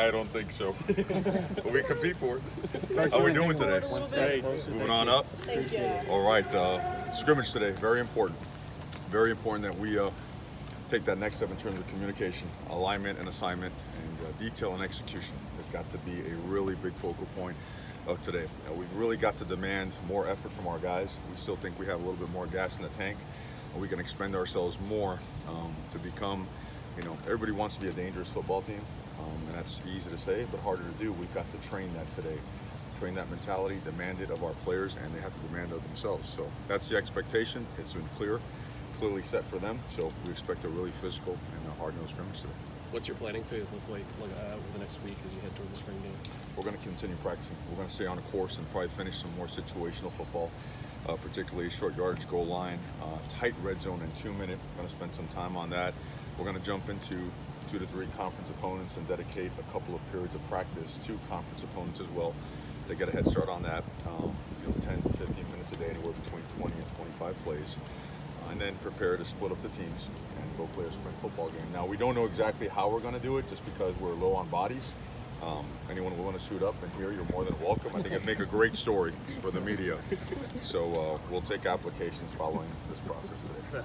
I don't think so. But we compete for it. How are we doing today? Moving on up? Thank you. All right, scrimmage today, very important. Very important that we take that next step in terms of communication, alignment and assignment, and detail and execution. Has got to be a really big focal point of today. We've really got to demand more effort from our guys. We still think we have a little bit more gas in the tank, and we can expend ourselves more to become, everybody wants to be a dangerous football team, and that's easy to say, but harder to do. We've got to train that today. Train that mentality, demand it of our players, and they have to demand it of themselves. So that's the expectation. It's been clearly set for them. So we expect a really physical and a hard-nosed scrimmage today. What's your planning phase look like over the next week as you head toward the spring game? We're going to continue practicing. We're going to stay on a course and probably finish some more situational football, particularly short yardage goal line, tight red zone and 2 minute. We're going to spend some time on that. We're going to jump into 2 to 3 conference opponents and dedicate a couple of periods of practice to conference opponents as well to get a head start on that. 10 to 15 minutes a day, anywhere between 20 and 25 plays. And then prepare to split up the teams and go play a spring football game. Now, we don't know exactly how we're going to do it just because we're low on bodies. Anyone willing to suit up and here, you're more than welcome. I think it'd make a great story for the media. So we'll take applications following this process today.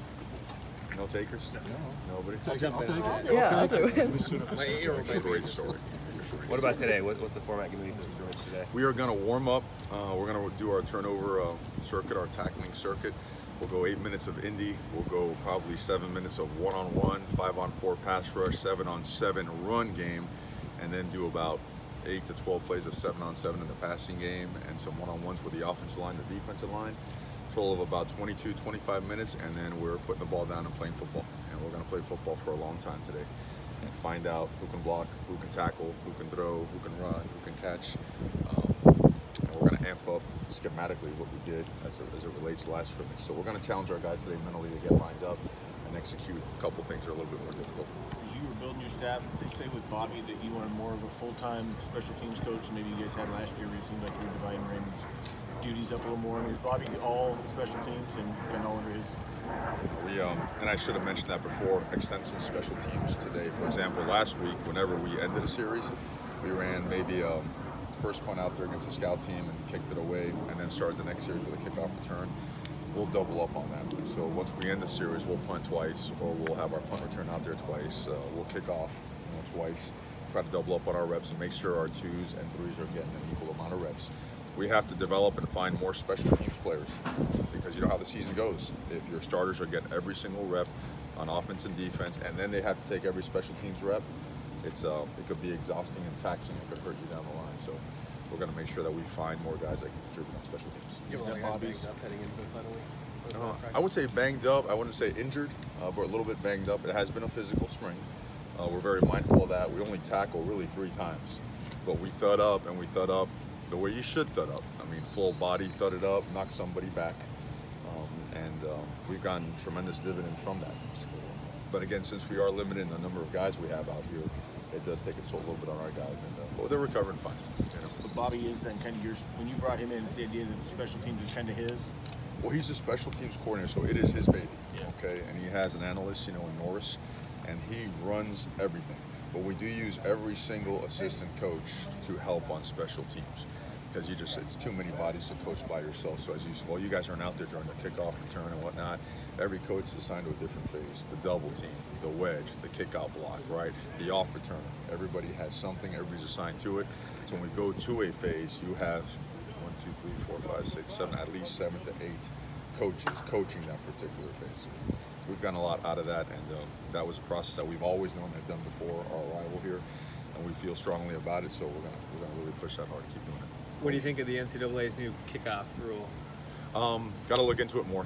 No takers? No. Nobody? Yeah, I'll do it. It's a great story. What about today? What's the format going to be for the scrimmage today? We are going to warm up. We're going to do our turnover circuit, our tackling circuit. We'll go 8 minutes of indie. We'll go probably 7 minutes of 1-on-1, 5-on-4 pass rush, 7-on-7 run game, and then do about 8 to 12 plays of 7-on-7 in the passing game and some 1-on-1s with the offensive line, the defensive line. Total of about 22, 25 minutes, and then we're putting the ball down and playing football. And we're going to play football for a long time today and find out who can block, who can tackle, who can throw, who can run, who can catch. And we're going to amp up schematically what we did as it relates to last scrimmage. So we're going to challenge our guys today mentally to get lined up and execute a couple things that are a little bit more difficult. As you were building your staff, say with Bobby that you wanted more of a full-time special teams coach than maybe you guys had last year, where it seemed like you were dividing Raymond's duties up a little more. I mean, is Bobby all special teams and it's kind of all under his? We and I should have mentioned that before, extensive special teams today. For example, last week, whenever we ended a series, we ran maybe first punt out there against a scout team and kicked it away, and then started the next series with a kickoff return. We'll double up on that. So once we end the series, we'll punt twice, or we'll have our punt return out there twice. We'll kick off twice, try to double up on our reps and make sure our 2s and 3s are getting an equal amount of reps. We have to develop and find more special teams players because you know how the season goes. If your starters are getting every single rep on offense and defense, and then they have to take every special teams rep, it could be exhausting and taxing. It could hurt you down the line. So we're going to make sure that we find more guys that can contribute on special teams. You have a lot of guys banged up heading into the final week? I would say banged up. I wouldn't say injured, but a little bit banged up. It has been a physical spring. We're very mindful of that. We only tackle really 3 times, but we thud up and we thud up the way you should thud up. I mean, full body thudded up, knock somebody back, and we've gotten tremendous dividends from that. But again, since we are limited in the number of guys we have out here, it does take a toll a little bit on our guys, and but they're recovering fine. But Bobby is then kind of yours. When you brought him in, it's the idea that the special teams is kind of his. Well, he's a special teams coordinator, so it is his baby. Yeah. Okay, and he has an analyst, in Norris, and he runs everything. But we do use every single assistant coach to help on special teams because it's too many bodies to coach by yourself. So you guys aren't out there during the kickoff return and whatnot. Every coach is assigned to a different phase. The double team, the wedge, the kickout block, right? The off return. Everybody has something. Everybody's assigned to it. So when we go to a phase, you have 1, 2, 3, 4, 5, 6, 7, at least 7 to 8 coaches coaching that particular phase. We've gotten a lot out of that, and that was a process that we've always known and done before our arrival here, and we feel strongly about it. So we're gonna really push that hard to keep doing it. What do you think of the NCAA's new kickoff rule? Got to look into it more.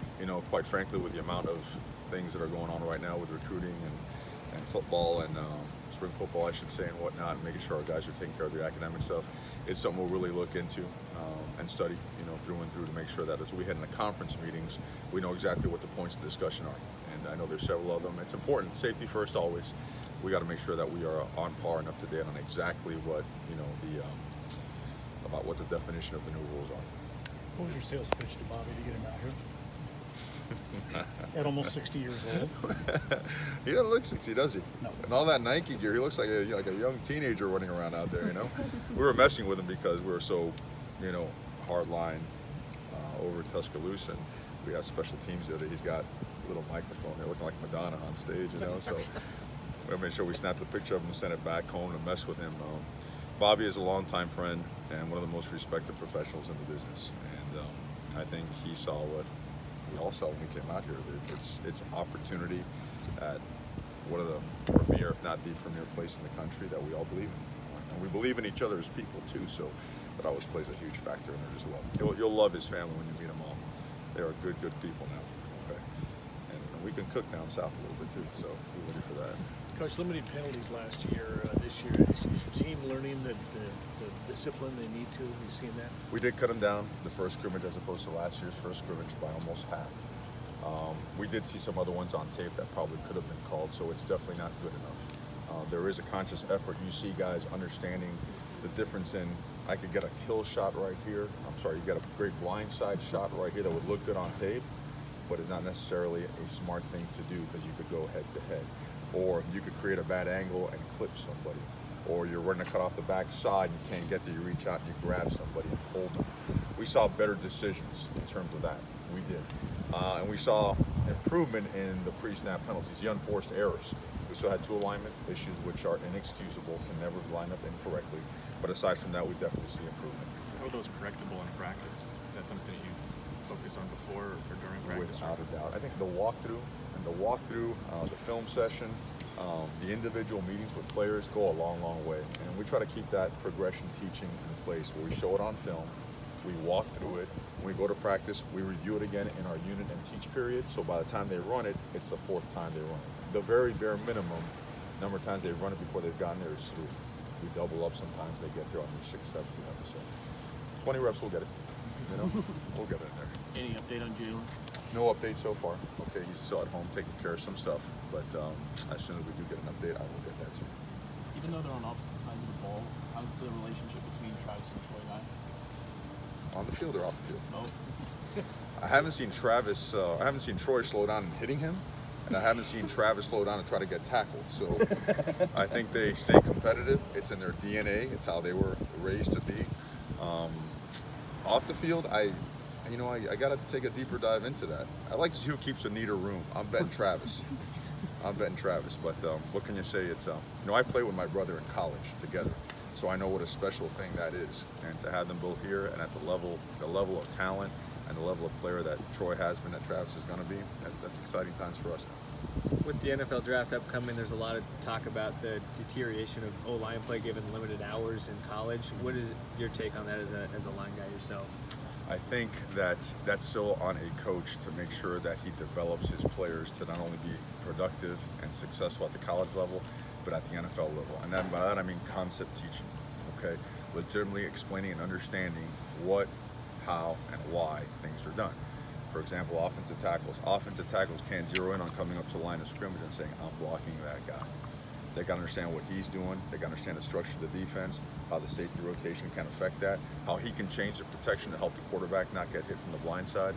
Quite frankly, with the amount of things that are going on right now with recruiting and football and spring football, I should say, and whatnot, and making sure our guys are taking care of their academic stuff, it's something we'll really look into and study, through and through to make sure that as we head into conference meetings, we know exactly what the points of discussion are. And I know there's several of them. It's important. Safety first, always. We got to make sure that we are on par and up to date on exactly what about what the definition of the new rules are. What was your sales pitch to Bobby to get him out here? At almost 60 years old. He doesn't look 60, does he? No. And all that Nike gear, he looks like a young teenager running around out there, you know? We were messing with him because we were so, you know, hard line over Tuscaloosa. And we have special teams the other day. He's got a little microphone there looking like Madonna on stage, you know? So we made sure we snapped a picture of him and sent it back home to mess with him. Bobby is a longtime friend and one of the most respected professionals in the business. And I think he saw what we all saw when we came out here. It's opportunity at one of the premier, if not the premier place in the country that we all believe in. And we believe in each other as people too, so that always plays a huge factor in it as well. You'll love his family when you meet them all. They are good people now. Okay, and we can cook down south a little bit too, so we're ready for that. Coach, limited penalties last year. This year, is your team learning the discipline they need to? Have you seen that? We did cut them down the first scrimmage as opposed to last year's first scrimmage by almost half. We did see some other ones on tape that probably could have been called, so it's definitely not good enough. There is a conscious effort. You see guys understanding the difference in, I could get a kill shot right here. I'm sorry, you get a great blindside shot right here that would look good on tape, but it's not necessarily a smart thing to do because you could go head to head. Or you could create a bad angle and clip somebody. Or you're running a cut off the back side, you can't get there, you reach out and you grab somebody and hold them. We saw better decisions in terms of that. We did. And we saw improvement in the pre-snap penalties, the unforced errors. We still had two alignment issues which are inexcusable, can never line up incorrectly. But aside from that, we definitely see improvement. How are those correctable in practice? Is that something that you focus on before or during practice? Without a doubt. I think the walkthrough, the film session, the individual meetings with players go a long, long way. And we try to keep that progression teaching in place where we show it on film, we walk through it, when we go to practice, we review it again in our unit and teach period. So by the time they run it, it's the fourth time they run it. The very bare minimum number of times they run it before they've gotten there is 3. We double up sometimes, they get there on their 6th, 7th reps. So 20 reps, we'll get it. You know, we'll get it in there. Any update on Jalen? No update so far. Okay, he's still at home taking care of some stuff, but as soon as we do get an update, I will get that to you. Even though they're on opposite sides of the ball, how's the relationship between Travis and Troy Guy? On the field or off the field? Both. I haven't seen Troy slow down and hitting him, and I haven't seen Travis slow down and try to get tackled. So I think they stay competitive. It's in their DNA. It's how they were raised to be. Off the field, I got to take a deeper dive into that. I like to see who keeps a neater room. I'm betting Travis. But what can you say? It's I played with my brother in college together, so I know what a special thing that is. And to have them both here and at the level of talent and the level of player that Troy has been, that Travis is going to be, that's exciting times for us now. With the NFL draft upcoming, there's a lot of talk about the deterioration of O-line play given limited hours in college. What is your take on that as a line guy yourself? I think that's still on a coach to make sure that he develops his players to not only be productive and successful at the college level, but at the NFL level. And by that I mean concept teaching, okay? Legitimately explaining and understanding what, how, and why things are done. For example, offensive tackles. Offensive tackles can't zero in on coming up to the line of scrimmage and saying, I'm blocking that guy. They got to understand what he's doing. They got to understand the structure of the defense, how the safety rotation can affect that, how he can change the protection to help the quarterback not get hit from the blind side.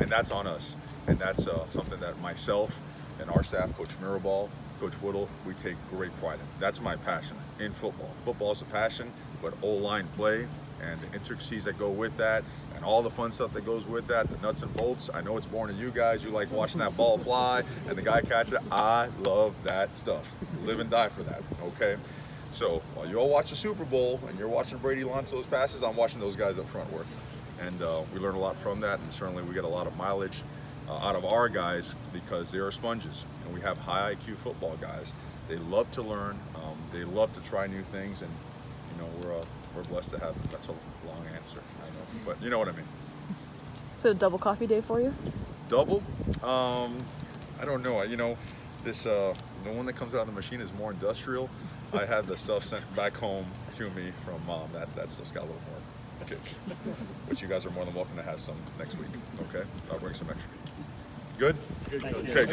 And that's on us. And that's something that myself and our staff, Coach Mirabal, Coach Whittle, we take great pride in. That's my passion in football. Football is a passion, but O-line play and the intricacies that go with that and all the fun stuff that goes with that, the nuts and bolts. I know it's boring to you guys. You like watching that ball fly and the guy catch it. I love that stuff. Live and die for that, okay? So while you all watch the Super Bowl and you're watching Brady launch those passes, I'm watching those guys up front work. And we learn a lot from that, and certainly we get a lot of mileage out of our guys because they are sponges. And we have high IQ football guys. They love to learn. They love to try new things, and we're blessed to have them. That's a long answer, I know, but you know what I mean. Is it a double coffee day for you? Double? I don't know. This the one that comes out of the machine is more industrial. I had the stuff sent back home to me from Mom. That stuff's got a little more kick. But you guys are more than welcome to have some next week. Okay, I'll bring some extra. Good? Good. Okay, guys.